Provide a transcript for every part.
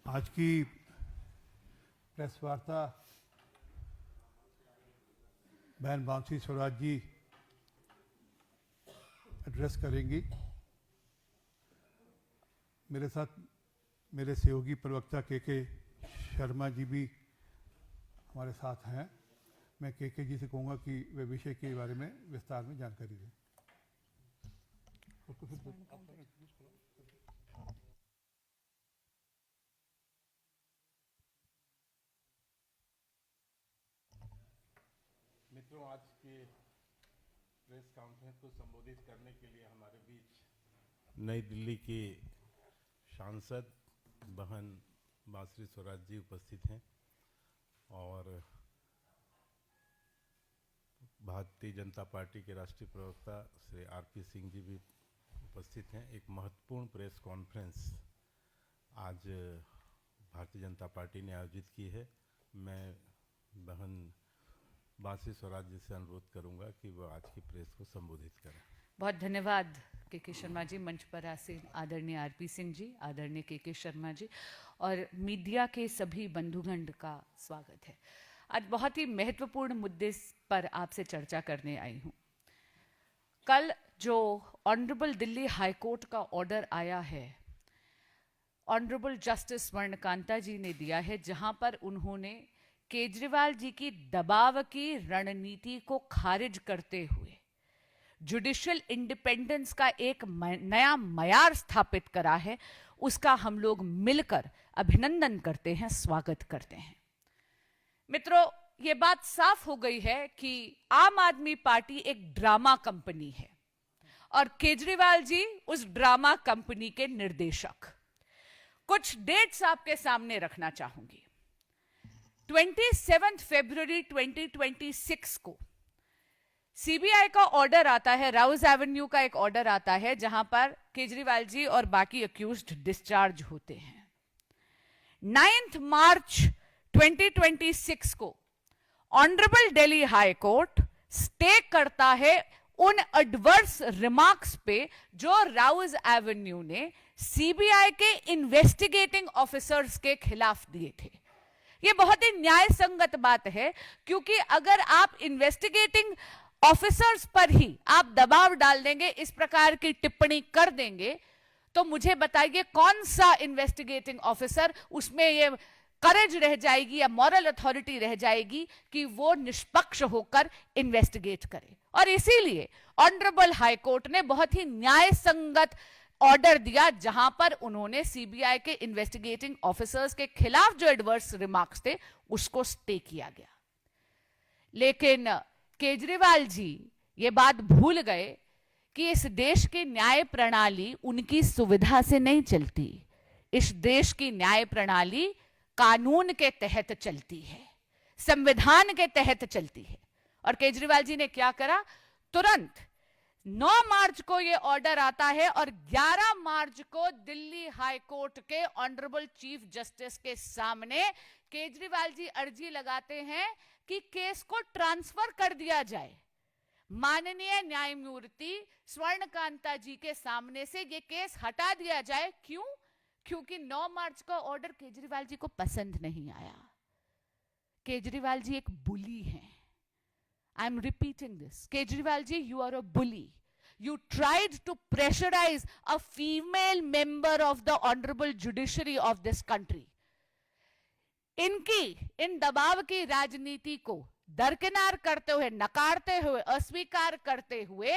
आज की प्रेस वार्ता बहन बांसी स्वराज जी एड्रेस करेंगी। मेरे साथ मेरे सहयोगी प्रवक्ता के शर्मा जी भी हमारे साथ हैं। मैं के जी से कहूँगा कि वे विषय के बारे में विस्तार में जानकारी दें। मित्रों, आज के प्रेस कॉन्फ्रेंस को संबोधित करने के लिए हमारे बीच नई दिल्ली के सांसद बहन बांसुरी स्वराज जी उपस्थित हैं और भारतीय जनता पार्टी के राष्ट्रीय प्रवक्ता श्री आरपी सिंह जी भी उपस्थित हैं। एक महत्वपूर्ण प्रेस कॉन्फ्रेंस आज भारतीय जनता पार्टी ने आयोजित की है। मैं बहन बांसुरी स्वराज जी से अनुरोध करूंगा कि वह आज की प्रेस को संबोधित करें। बहुत धन्यवाद के शर्मा जी। मंच पर आसीन आदरणीय आरपी सिंह जी, आदरणीय के शर्मा जी और मीडिया के सभी बंधुगण का स्वागत है। आज बहुत ही महत्वपूर्ण मुद्दे पर आपसे चर्चा करने आई हूँ। कल जो ऑनरेबल दिल्ली हाई कोर्ट का ऑर्डर आया है, ऑनरेबल जस्टिस स्वर्णकांता जी ने दिया है, जहां पर उन्होंने केजरीवाल जी की दबाव की रणनीति को खारिज करते हुए जुडिशियल इंडिपेंडेंस का एक नया मयार स्थापित करा है। उसका हम लोग मिलकर अभिनंदन करते हैं, स्वागत करते हैं। मित्रों, ये बात साफ हो गई है कि आम आदमी पार्टी एक ड्रामा कंपनी है और केजरीवाल जी उस ड्रामा कंपनी के निर्देशक। कुछ डेट्स आपके सामने रखना चाहूंगी। 27 फरवरी 2026 को सीबीआई का ऑर्डर आता है, राउज एवेन्यू का एक ऑर्डर आता है, जहां पर केजरीवाल जी और बाकी अक्यूज्ड डिस्चार्ज होते हैं। 9 मार्च 2026 को honourable Delhi high court stay करता है उन एडवर्स रिमार्क्स पे जो राउज एवेन्यू ने सीबीआई के इन्वेस्टिगेटिंग ऑफिसर्स के खिलाफ दिए थे। यह बहुत ही न्याय संगत बात है, क्योंकि अगर आप इन्वेस्टिगेटिंग ऑफिसर्स पर ही आप दबाव डाल देंगे, इस प्रकार की टिप्पणी कर देंगे, तो मुझे बताइए कौन सा इन्वेस्टिगेटिंग ऑफिसर उसमें ये करेज रह जाएगी या मॉरल अथॉरिटी रह जाएगी कि वो निष्पक्ष होकर इन्वेस्टिगेट करे। और इसीलिए ऑनरेबल हाई कोर्ट ने बहुत ही न्याय संगत ऑर्डर दिया, जहां पर उन्होंने सीबीआई के इन्वेस्टिगेटिंग ऑफिसर्स के खिलाफ जो एडवर्स रिमार्क्स थे उसको स्टे किया गया। लेकिन केजरीवाल जी ये बात भूल गए कि इस देश की न्याय प्रणाली उनकी सुविधा से नहीं चलती। इस देश की न्याय प्रणाली कानून के तहत चलती है, संविधान के तहत चलती है। और केजरीवाल जी ने क्या करा? तुरंत 9 मार्च को यह ऑर्डर आता है और 11 मार्च को दिल्ली हाई कोर्ट के ऑनरेबल चीफ जस्टिस के सामने केजरीवाल जी अर्जी लगाते हैं कि केस को ट्रांसफर कर दिया जाए। माननीय न्यायमूर्ति स्वर्णकांता जी के सामने से यह केस हटा दिया जाए। क्यों? क्योंकि 9 मार्च का ऑर्डर केजरीवाल जी को पसंद नहीं आया। केजरीवाल जी एक बुली हैं। I am repeating this. Kejriwal ji, you are a bully. You tried to pressurize a female member of the honorable judiciary of this country. इन दबाव की राजनीति को दरकिनार करते हुए, नकारते हुए, अस्वीकार करते हुए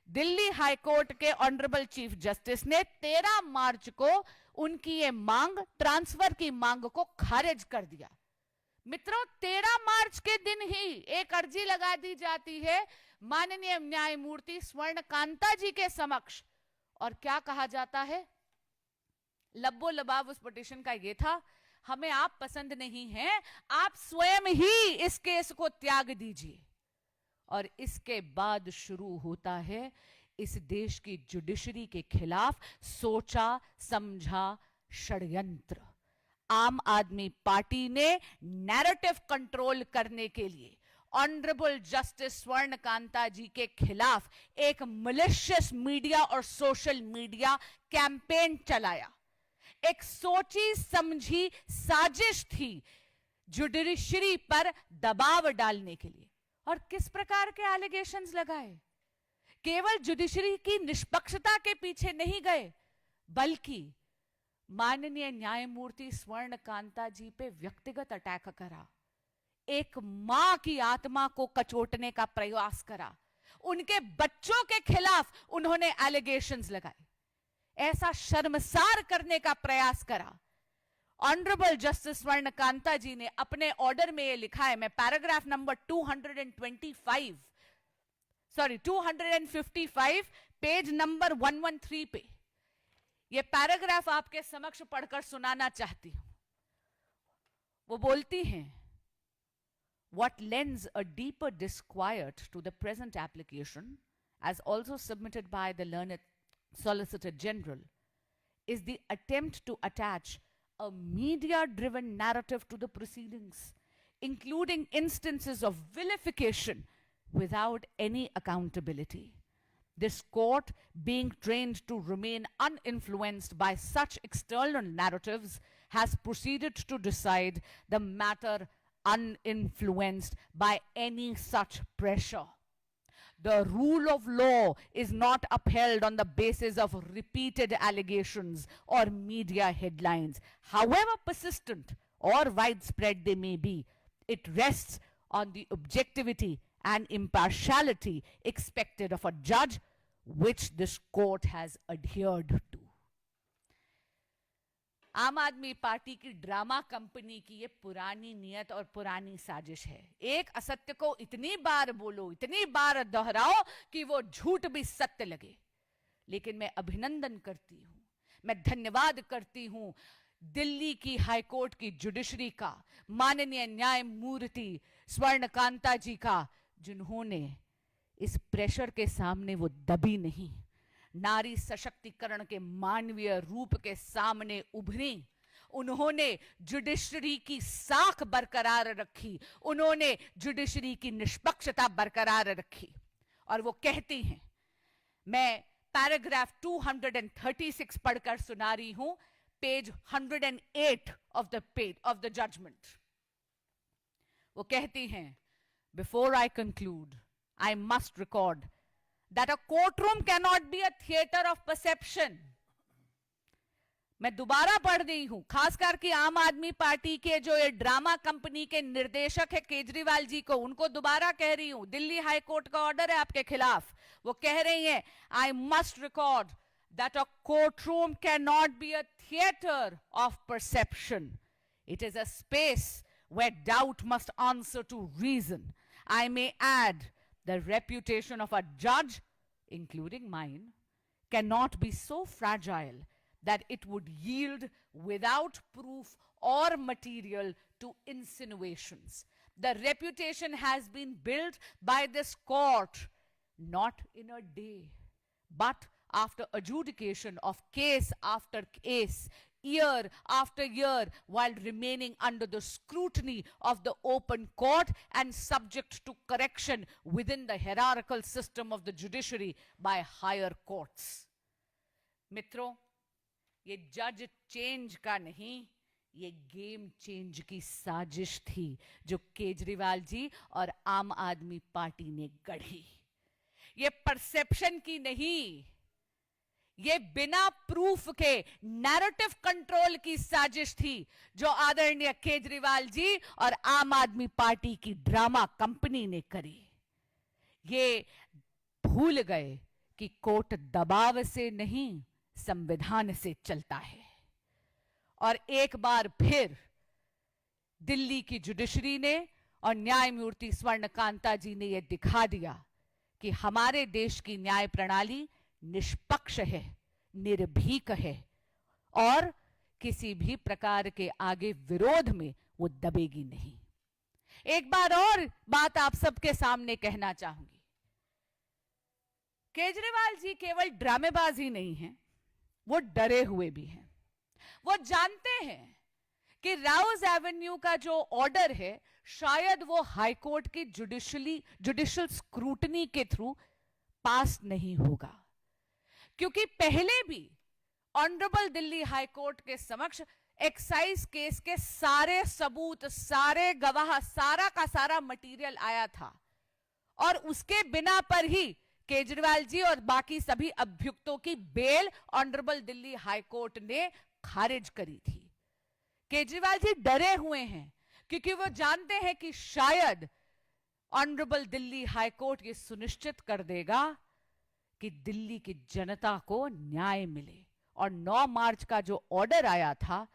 दिल्ली हाई कोर्ट के ऑनरेबल चीफ जस्टिस ने 13 मार्च को उनकी ये मांग, ट्रांसफर की मांग को खारिज कर दिया। मित्रों, 13 मार्च के दिन ही एक अर्जी लगा दी जाती है माननीय न्यायमूर्ति स्वर्णकांता जी के समक्ष, और क्या कहा जाता है? लब्बो लबाब उस पिटीशन का ये था, हमें आप पसंद नहीं हैं, आप स्वयं ही इस केस को त्याग दीजिए। और इसके बाद शुरू होता है इस देश की जुडिशरी के खिलाफ सोचा समझा षड्यंत्र। आम आदमी पार्टी ने नैरेटिव कंट्रोल करने के लिए ऑनरेबल जस्टिस स्वर्णकांता जी के खिलाफ एक मलिशियस मीडिया और सोशल मीडिया कैंपेन चलाया। एक सोची समझी साजिश थी जुडिशरी पर दबाव डालने के लिए। और किस प्रकार के एलिगेशंस लगाए? केवल जुडिशरी की निष्पक्षता के पीछे नहीं गए, बल्कि माननीय न्यायमूर्ति स्वर्ण कांता जी पे व्यक्तिगत अटैक करा, एक मां की आत्मा को कचोटने का प्रयास करा, उनके बच्चों के खिलाफ उन्होंने एलिगेशंस लगाए, ऐसा शर्मसार करने का प्रयास करा। ऑनरेबल जस्टिस स्वर्ण कांता जी ने अपने ऑर्डर में यह लिखा है, मैं पैराग्राफ नंबर 255 पेज नंबर 113 पे यह पैराग्राफ आपके समक्ष पढ़कर सुनाना चाहती हूं। वो बोलती हैं, what lends a deeper disquiet to the present application, as also submitted by the learned Solicitor General, is the attempt to attach a media-driven narrative to the proceedings, including instances of vilification without any accountability. This court, being trained to remain uninfluenced by such external narratives, has proceeded to decide the matter uninfluenced by any such pressure. The rule of law is not upheld on the basis of repeated allegations or media headlines, however persistent or widespread they may be. It rests on the objectivity and impartiality expected of a judge, which this court has adhered to. आम आदमी party की drama company की ये पुरानी नियत और पुरानी साजिश है। एक असत्य को इतनी बार बोलो, इतनी बार दोहराओ कि वो झूठ भी सत्य लगे। लेकिन मैं अभिनंदन करती हूं, मैं धन्यवाद करती हूं दिल्ली की हाईकोर्ट की जुडिशरी का, माननीय न्यायमूर्ति स्वर्ण कांता जी का, जिन्होंने इस प्रेशर के सामने वो दबी नहीं, नारी सशक्तिकरण के मानवीय रूप के सामने उभरी। उन्होंने जुडिशरी की साख बरकरार रखी, उन्होंने जुडिशरी की निष्पक्षता बरकरार रखी। और वो कहती हैं, मैं पैराग्राफ 236 पढ़कर सुना रही हूं, पेज 108 ऑफ द जजमेंट। वो कहती हैं, before I conclude I must record that a courtroom cannot be a theater of perception. मैं दोबारा पढ़ रही हूं, खासकर कि आम आदमी पार्टी के जो ये ड्रामा कंपनी के निर्देशक है केजरीवाल जी को, उनको दोबारा कह रही हूं, दिल्ली हाई कोर्ट का ऑर्डर है आपके खिलाफ। वो कह रही हैं, I must record that a courtroom can not be a theatre of perception. It is a space where doubt must answer to reason. I may add, the reputation of a judge, including mine, cannot be so fragile that it would yield without proof or material to insinuations. The reputation has been built by this court not in a day, but after adjudication of case after case, year after year, while remaining under the scrutiny of the open court and subject to correction within the hierarchical system of the judiciary by higher courts. मित्रों, ये जज change का नहीं, ये game change की साजिश थी जो केजरीवाल जी और आम आदमी पार्टी ने गढ़ी। ये परसेप्शन की नहीं, ये बिना प्रूफ के नैरेटिव कंट्रोल की साजिश थी जो आदरणीय केजरीवाल जी और आम आदमी पार्टी की ड्रामा कंपनी ने करी। ये भूल गए कि कोर्ट दबाव से नहीं, संविधान से चलता है। और एक बार फिर दिल्ली की जुडिशरी ने और न्यायमूर्ति स्वर्ण कांता जी ने यह दिखा दिया कि हमारे देश की न्याय प्रणाली निष्पक्ष है, निर्भीक है और किसी भी प्रकार के आगे विरोध में वो दबेगी नहीं। एक बार और बात आप सबके सामने कहना चाहूंगी, केजरीवाल जी केवल ड्रामेबाज ही नहीं हैं, वो डरे हुए भी हैं। वो जानते हैं कि राउज एवेन्यू का जो ऑर्डर है शायद वो हाईकोर्ट की जुडिशियल स्क्रूटनी के थ्रू पास नहीं होगा, क्योंकि पहले भी ऑनरेबल दिल्ली हाई कोर्ट के समक्ष एक्साइज केस के सारे सबूत, सारे गवाह, सारा का सारा मटेरियल आया था और उसके बिना पर ही केजरीवाल जी और बाकी सभी अभियुक्तों की bail honourable Delhi high court ने खारिज करी थी। केजरीवाल जी डरे हुए हैं क्योंकि वो जानते हैं कि शायद ऑनरेबल दिल्ली हाई कोर्ट ये सुनिश्चित कर देगा कि दिल्ली की जनता को न्याय मिले। और 9 मार्च का जो ऑर्डर आया था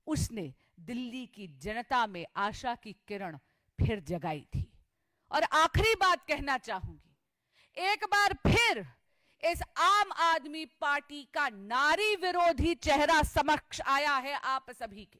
उसने दिल्ली की जनता में आशा की किरण फिर जगाई थी। और आखिरी बात कहना चाहूंगी, एक बार फिर इस आम आदमी पार्टी का नारी विरोधी चेहरा समक्ष आया है आप सभी के।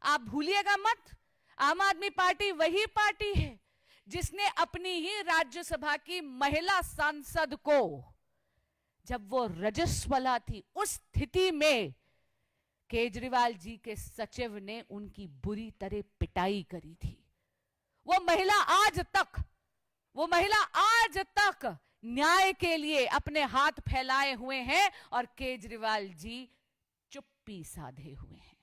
आप भूलिएगा मत, आम आदमी पार्टी वही पार्टी है जिसने अपनी ही राज्यसभा की महिला सांसद को, जब वो रजस्वला थी, उस स्थिति में केजरीवाल जी के सचिव ने उनकी बुरी तरह पिटाई करी थी। वो महिला आज तक न्याय के लिए अपने हाथ फैलाए हुए हैं और केजरीवाल जी चुप्पी साधे हुए हैं।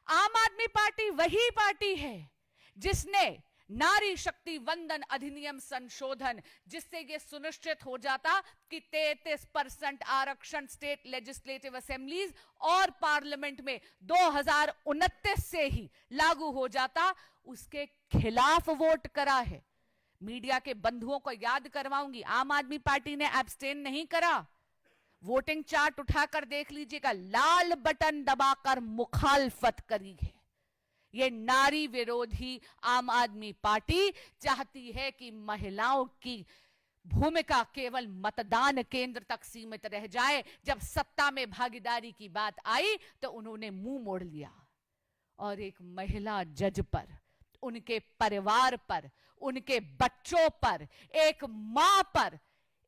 आम आदमी पार्टी वही पार्टी है जिसने नारी शक्ति वंदन अधिनियम संशोधन, जिससे यह सुनिश्चित हो जाता कि 33% आरक्षण स्टेट लेजिस्लेटिव असेंबलीज और पार्लियामेंट में 2029 से ही लागू हो जाता, उसके खिलाफ वोट करा है। मीडिया के बंधुओं को याद करवाऊंगी, आम आदमी पार्टी ने एब्सटेन नहीं करा। वोटिंग चार्ट उठाकर देख लीजिएगा, लाल बटन दबाकर मुखालफत करी है। ये नारी विरोधी आम आदमी पार्टी चाहती है कि महिलाओं की भूमिका केवल मतदान केंद्र तक सीमित रह जाए। जब सत्ता में भागीदारी की बात आई तो उन्होंने मुंह मोड़ लिया और एक महिला जज पर, उनके परिवार पर, उनके बच्चों पर, एक मां पर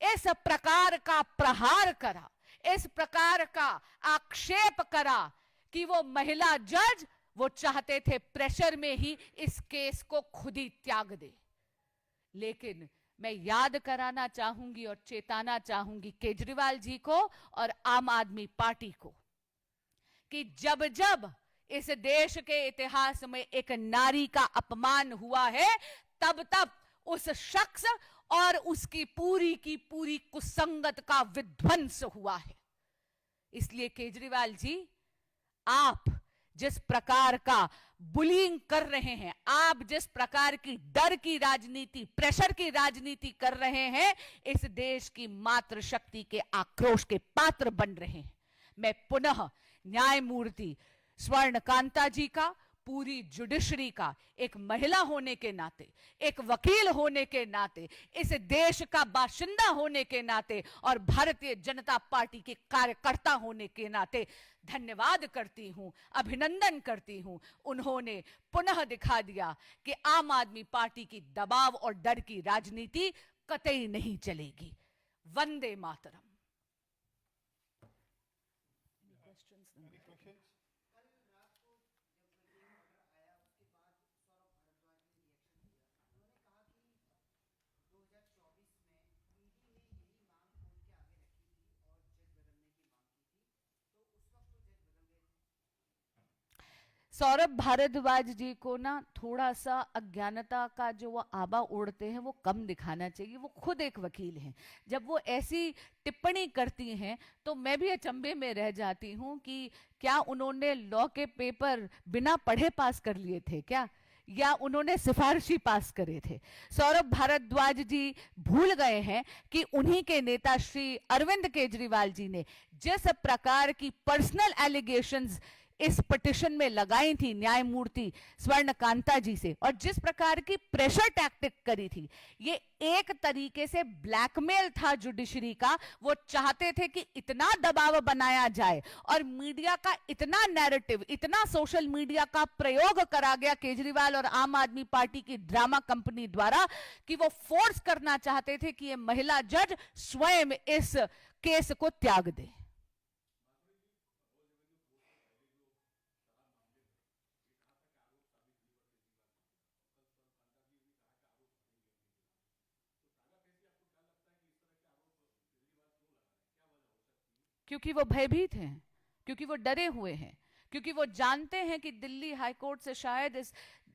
इस प्रकार का प्रहार करा, इस प्रकार का आक्षेप करा कि वो महिला जज, वो चाहते थे प्रेशर में ही इस केस को खुद ही त्याग दे। लेकिन मैं याद कराना चाहूंगी और चेताना चाहूंगी केजरीवाल जी को और आम आदमी पार्टी को कि जब जब इस देश के इतिहास में एक नारी का अपमान हुआ है, तब तब उस शख्स और उसकी पूरी की पूरी कुसंगत का विध्वंस हुआ है। इसलिए केजरीवाल जी, आप जिस प्रकार का बुलिंग कर रहे हैं, आप जिस प्रकार की डर की राजनीति, प्रेशर की राजनीति कर रहे हैं, इस देश की मातृशक्ति के आक्रोश के पात्र बन रहे हैं। मैं पुनः न्यायमूर्ति स्वर्ण कांता जी का, पूरी जुडिशरी का, एक महिला होने के नाते, एक वकील होने के नाते, इस देश का बाशिंदा होने के नाते और भारतीय जनता पार्टी के कार्यकर्ता होने के नाते धन्यवाद करती हूं, अभिनंदन करती हूं। उन्होंने पुनः दिखा दिया कि आम आदमी पार्टी की दबाव और डर की राजनीति कतई नहीं चलेगी। वंदे मातरम। सौरभ भारद्वाज जी को ना थोड़ा सा अज्ञानता का जो वो आभा ओढ़ते हैं वो कम दिखाना चाहिए। वो खुद एक वकील हैं। जब वो ऐसी टिप्पणी करती हैं तो मैं भी अचंभे में रह जाती हूं कि क्या उन्होंने लॉ के पेपर बिना पढ़े पास कर लिए थे क्या, या उन्होंने सिफारिशी पास करे थे। सौरभ भारद्वाज जी भूल गए हैं कि उन्हीं के नेता श्री अरविंद केजरीवाल जी ने जिस प्रकार की पर्सनल एलिगेशंस इस पिटिशन में लगाई थी न्यायमूर्ति स्वर्ण कांता जी से, और जिस प्रकार की प्रेशर टैक्टिक करी थी, ये एक तरीके से ब्लैकमेल था जुडिशरी का। वो चाहते थे कि इतना दबाव बनाया जाए और मीडिया का इतना नैरेटिव, इतना सोशल मीडिया का प्रयोग करा गया केजरीवाल और आम आदमी पार्टी की ड्रामा कंपनी द्वारा कि वो फोर्स करना चाहते थे कि ये महिला जज स्वयं इस केस को त्याग दे। क्योंकि वो भयभीत हैं। क्योंकि वो डरे हुए हैं, क्योंकि वो जानते हैं कि दिल्ली हाईकोर्ट से शायद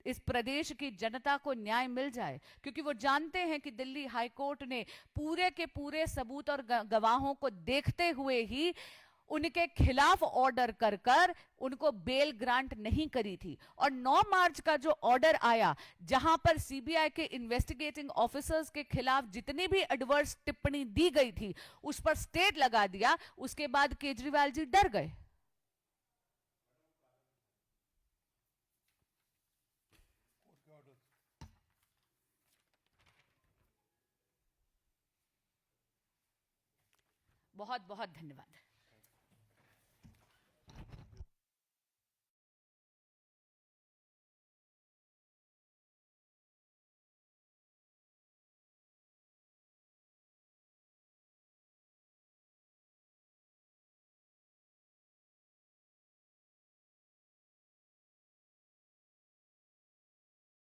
इस प्रदेश की जनता को न्याय मिल जाए, क्योंकि वो जानते हैं कि दिल्ली हाईकोर्ट ने पूरे के पूरे सबूत और गवाहों को देखते हुए ही उनके खिलाफ ऑर्डर कर कर उनको बेल ग्रांट नहीं करी थी। और 9 मार्च का जो ऑर्डर आया, जहां पर सीबीआई के इन्वेस्टिगेटिंग ऑफिसर्स के खिलाफ जितनी भी एडवर्स टिप्पणी दी गई थी उस पर स्टे लगा दिया, उसके बाद केजरीवाल जी डर गए। बहुत बहुत धन्यवाद।